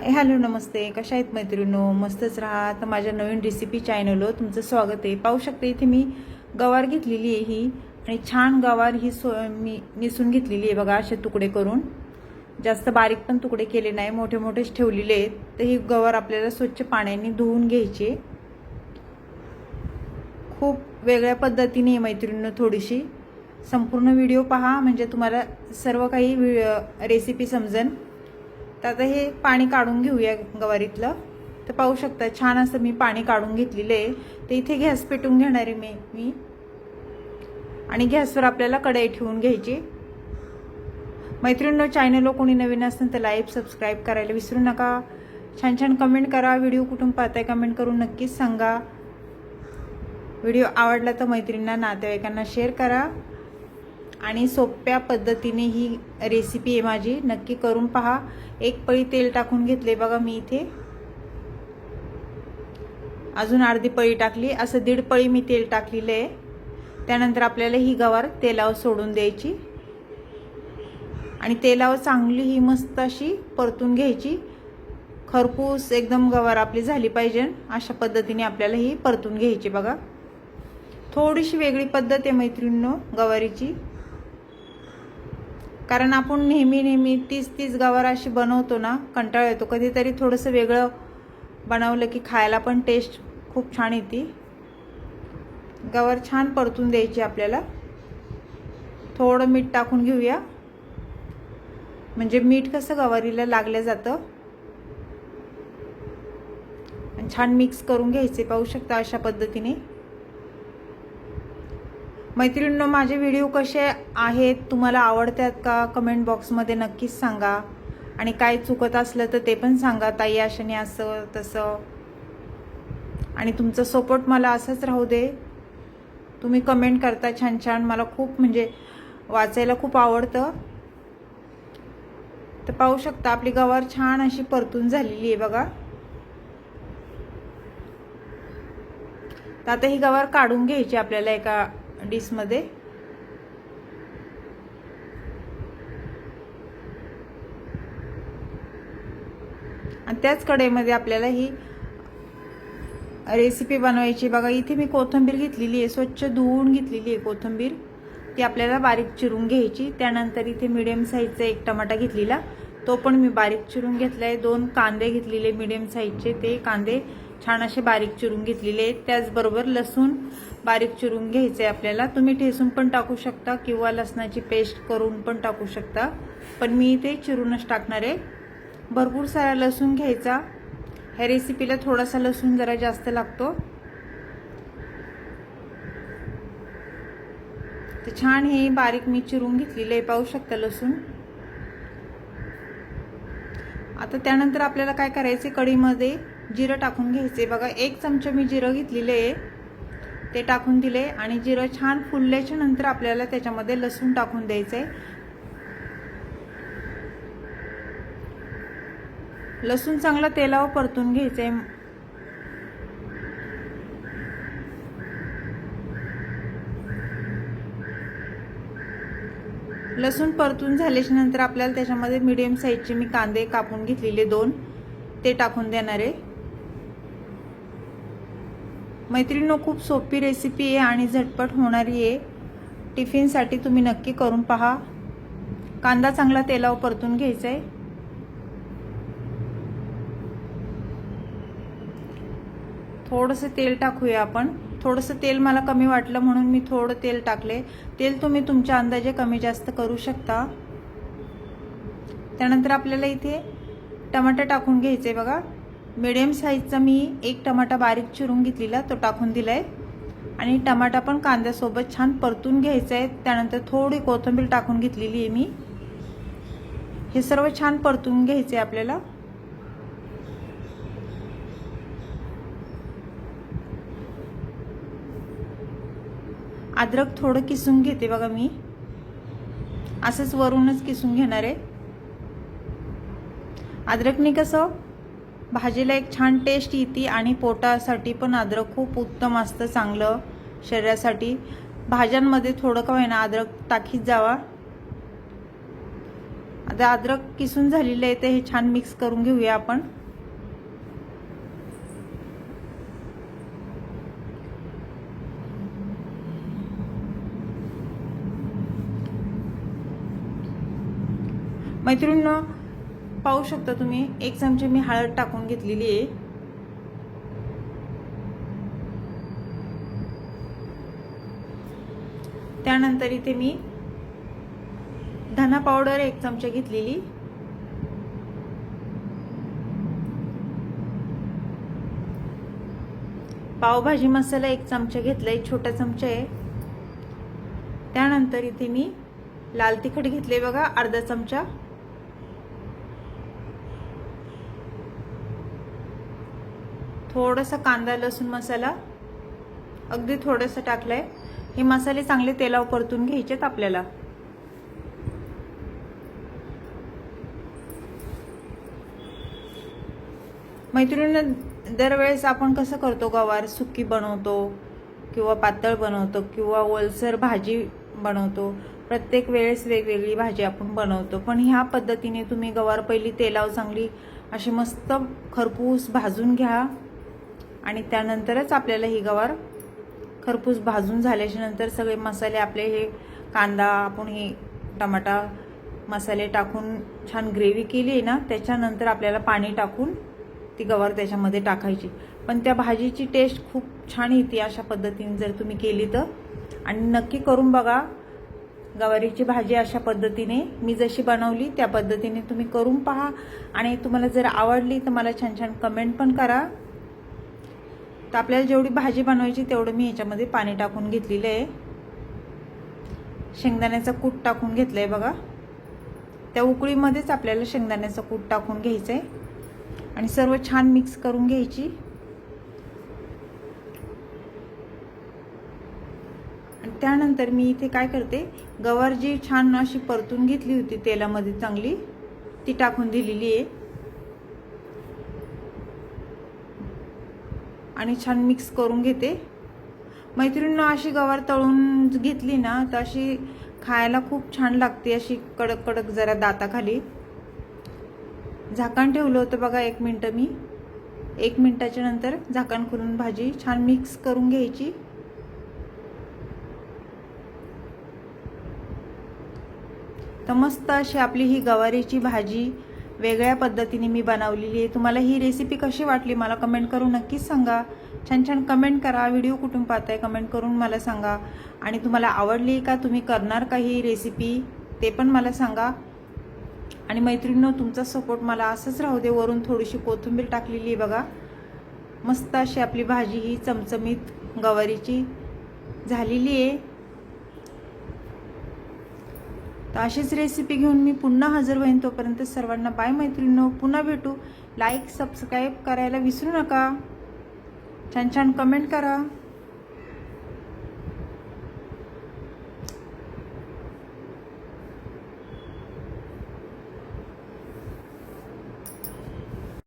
Hello नमस्ते, कशा आहेत मैत्रिणींनो? मस्तच राहा. तर माझ्या नवीन रेसिपी चॅनलवर तुमचं स्वागत आहे. पाहू शकते इथे मी गवार घेतलेली आहे ही, आणि छान गवार ही मी निसून घेतलेली आहे बघा, असे तुकडे करून. जास्त बारीक पण तुकडे केले नाही, मोठे मोठेच ठेवलेले आहेत. तर ही गवार आपल्याला स्वच्छ पाण्याने धुवून घ्यायची. खूप वेगळ्या पद्धतीने आहे मैत्रिणींनो, थोडीशी संपूर्ण व्हिडिओ पहा म्हणजे तुम्हाला सर्व काही रेसिपी समजेल. तर आता हे पाणी काढून घेऊया गवारीतलं. तर पाहू शकता छान असं मी पाणी काढून घेतलेलं आहे. तर इथे गॅस पेटवून घेणार आहे मी आणि गॅसवर आपल्याला कढई ठेवून घ्यायची. मैत्रिणींनो, चॅनलला कोणी नवीन असेल तर लाईक सबस्क्राईब करायला विसरू नका. छान छान कमेंट करा. व्हिडिओ कुठून पाहताय कमेंट करून नक्कीच सांगा. व्हिडिओ आवडला तर मैत्रिणींना नातेवाईकांना शेअर करा. आणि सोप्या पद्धतीने ही रेसिपी आहे माझी, नक्की करून पहा. एक पळी तेल टाकून घेतले बघा मी इथे, अजून अर्धी पळी टाकली, असं 1.5 पळी मी तेल टाकलेलं आहे. त्यानंतर आपल्याला ही गवार तेलावर सोडून द्यायची आणि तेलावर चांगली ही मस्त अशी परतून घ्यायची. खरपूस एकदम गवार आपली झाली पाहिजे, अशा पद्धतीने आपल्याला ही परतून घ्यायची बघा. थोडीशी वेगळी पद्धत आहे मैत्रिणींनो गवारीची, कारण आपण नेहमी तीच गवार अशी बनवतो ना, कंटाळा येतो. कधीतरी थोडंसं वेगळं बनवलं की खायला पण टेस्ट खूप छान येते. गवार छान परतून द्यायची आपल्याला. थोडं मीठ टाकून घेऊया, म्हणजे मीठ कसं गवारीला लागलं जातं. आणि छान मिक्स करून घ्यायचे. पाहू शकता अशा पद्धतीने. मैत्रिणींनो, माझे व्हिडिओ कसे आहेत, तुम्हाला आवडतात का, कमेंट बॉक्समध्ये नक्कीच सांगा. आणि काय चुकत असलं तर ते पण सांगा, ताई अशाने असं तसं. आणि तुमचं सपोर्ट मला असंच राहू दे. तुम्ही कमेंट करता छान छान, मला खूप म्हणजे वाचायला खूप आवडतं. तर पाहू शकता आपली गवार छान अशी परतून झालेली आहे बघा. तर आता ही गवार काढून घ्यायची आपल्याला एका डिशमध्ये. आणि त्याच कढईमध्ये आपल्याला ही रेसिपी बनवायची बघा. इथे मी कोथिंबीर घेतलेली आहे, स्वच्छ धुवून घेतलेली आहे कोथिंबीर. ती आपल्याला बारीक चिरून घ्यायची. त्यानंतर इथे मीडियम साईजचा 1 टमाटा घेतलेला, तो पण मी बारीक चिरून घेतलाय. 2 कांदे घेतलेले मीडियम साईजचे, ते कांदे छान असे बारीक चिरून घेतलेले आहेत. त्याचबरोबर लसूण बारीक चिरून घ्यायचे आपल्याला. तुम्ही ठेसून पण टाकू शकता किंवा लसणाची पेस्ट करून पण टाकू शकता, पण मी इथे चिरूनच टाकणार आहे. भरपूर सारा लसूण घ्यायचा. ह्या रेसिपीला थोडासा लसूण जरा जास्त लागतो. तर छान हे बारीक मी चिरून घेतलेलं आहे, पाहू शकता लसूण. आता त्यानंतर आपल्याला काय करायचे, कढईमध्ये जिरं टाकून घ्यायचे बघा. 1 चमचा मी जिरं घेतलेले आहे, ते टाकून दिले. आणि जिरं छान फुलल्याच्या नंतर आपल्याला त्याच्यामध्ये लसूण टाकून द्यायचंय. लसूण चांगला तेलावर परतून घ्यायचंय. लसूण परतून झाल्याच्या नंतर आपल्याला त्याच्यामध्ये मीडियम साईजचे मी कांदे कापून घेतलेले 2, ते टाकून देणार आहे. मैत्रिणींनो, खूप सोपी रेसिपी आहे आणि झटपट होणारी आहे. टिफिनसाठी तुम्ही नक्की करून पहा. कांदा चांगला तेलावर परतून घ्यायचा आहे. थोडंसं तेल टाकूया आपण. थोडंसं तेल मला कमी वाटलं म्हणून मी थोडं तेल टाकले. तेल तुम्ही तुमच्या अंदाजे कमी जास्त करू शकता. त्यानंतर आपल्याला इथे टमाटर टाकून घ्यायचे बघा. मीडियम साईजचा मी 1 टमाटा बारीक चिरून घेतलेला, तो टाकून दिलाय. आणि टमाटा पण कांद्यासोबत छान परतून घ्यायचा आहे. त्यानंतर थोडी कोथिंबीर टाकून घेतलेली आहे मी. हे सर्व छान परतून घ्यायचे आपल्याला. अद्रक थोडं किसून घेते बघा मी, असंच वरूनच किसून घेणार आहे. अद्रकने कसं भाजीला एक छान टेस्ट येते आणि पोटासाठी पण अद्रक खूप उत्तम असतं, चांगलं शरीरासाठी. भाज्यांमध्ये थोडं का होईना अद्रक टाकीत जावा. आता अद्रक किसून झालेलं आहे, तर हे छान मिक्स करून घेऊया आपण. मैत्रिणींनो, पाहू शकता तुम्ही 1 चमचे मी हळद टाकून घेतलेली आहे. त्यानंतर इथे मी धना पावडर 1 चमचा घेतलेली. पावभाजी मसाला 1 चमचा घेतलाय, छोटा चमचा आहे. त्यानंतर इथे मी लाल तिखट घेतले बघा, अर्धा चमचा. थोडासा कांदा लसूण मसाला अगदी थोडासा टाकलाय. हे मसाले चांगले तेलावर परतून घ्यायचेत आपल्याला. मैत्रिणींनो, दरवेळेस आपण कसं करतो, गवार सुकी बनवतो किंवा पातळ बनवतो किंवा ओलसर भाजी बनवतो. प्रत्येक वेळेस वेगवेगळी भाजी आपण बनवतो. पण ह्या पद्धतीने तुम्ही गवार पहिली तेलावर चांगली अशी मस्त खरपूस भाजून घ्या आणि त्यानंतरच आपल्याला ही गवार खरपूस भाजून झाल्याच्या नंतर सगळे मसाले आपले, हे कांदा आपण हे टमाटा मसाले टाकून छान ग्रेव्ही केली आहे ना, त्याच्यानंतर आपल्याला पाणी टाकून ती गवार त्याच्यामध्ये टाकायची. पण त्या भाजीची टेस्ट खूप छान येते अशा पद्धतीने जर तुम्ही केली तर. आणि नक्की करून बघा गवारीची भाजी अशा पद्धतीने मी जशी बनवली त्या पद्धतीने तुम्ही करून पहा. आणि तुम्हाला जर आवडली तर मला छान छान कमेंट पण करा. तर आपल्याला जेवढी भाजी बनवायची तेवढं मी ह्याच्यामध्ये पाणी टाकून घेतलेलं आहे. शेंगदाण्याचा कूट टाकून घेतलंय बघा. त्या उकळीमध्येच आपल्याला शेंगदाण्याचा कूट टाकून घ्यायचं आहे आणि सर्व छान मिक्स करून घ्यायची. आणि त्यानंतर मी इथे काय करते, गवार जी छान अशी परतून घेतली होती तेलामध्ये चांगली, ती टाकून दिलेली आहे आणि छान मिक्स करून घेते. मैत्रिणींनो, अशी गवार तळून घेतली ना तर अशी खायला खूप छान लागते, अशी कडक कडक जरा दाताखाली. झाकण ठेवलं होतं बघा 1 मिनिट. मी 1 मिनिटाच्या नंतर झाकण खोलून भाजी छान मिक्स करून घ्यायची. तर मस्त अशी आपली ही गवारीची भाजी वेगळ्या पद्धतीने मी बनवलेली आहे. तुम्हाला ही रेसिपी कशी वाटली मला कमेंट करून नक्कीच सांगा. छान छान कमेंट करा. व्हिडिओ कुठून पाहताय कमेंट करून मला सांगा. आणि तुम्हाला आवडली का, तुम्ही करणार का ही रेसिपी ते पण मला सांगा. आणि मैत्रिणींनो, तुमचा सपोर्ट मला असंच राहू दे. वरून थोडीशी कोथिंबीर टाकलेली आहे बघा. मस्त अशी आपली भाजी ही चमचमीत गवारीची झालेली आहे. तर अशीच रेसिपी घेऊन मी पुन्हा हजर होईन. तोपर्यंत सर्वांना बाय मैत्रिणींनो. पुन्हा भेटू. लाईक सबस्क्राईब करायला विसरू नका. छान छान कमेंट करा.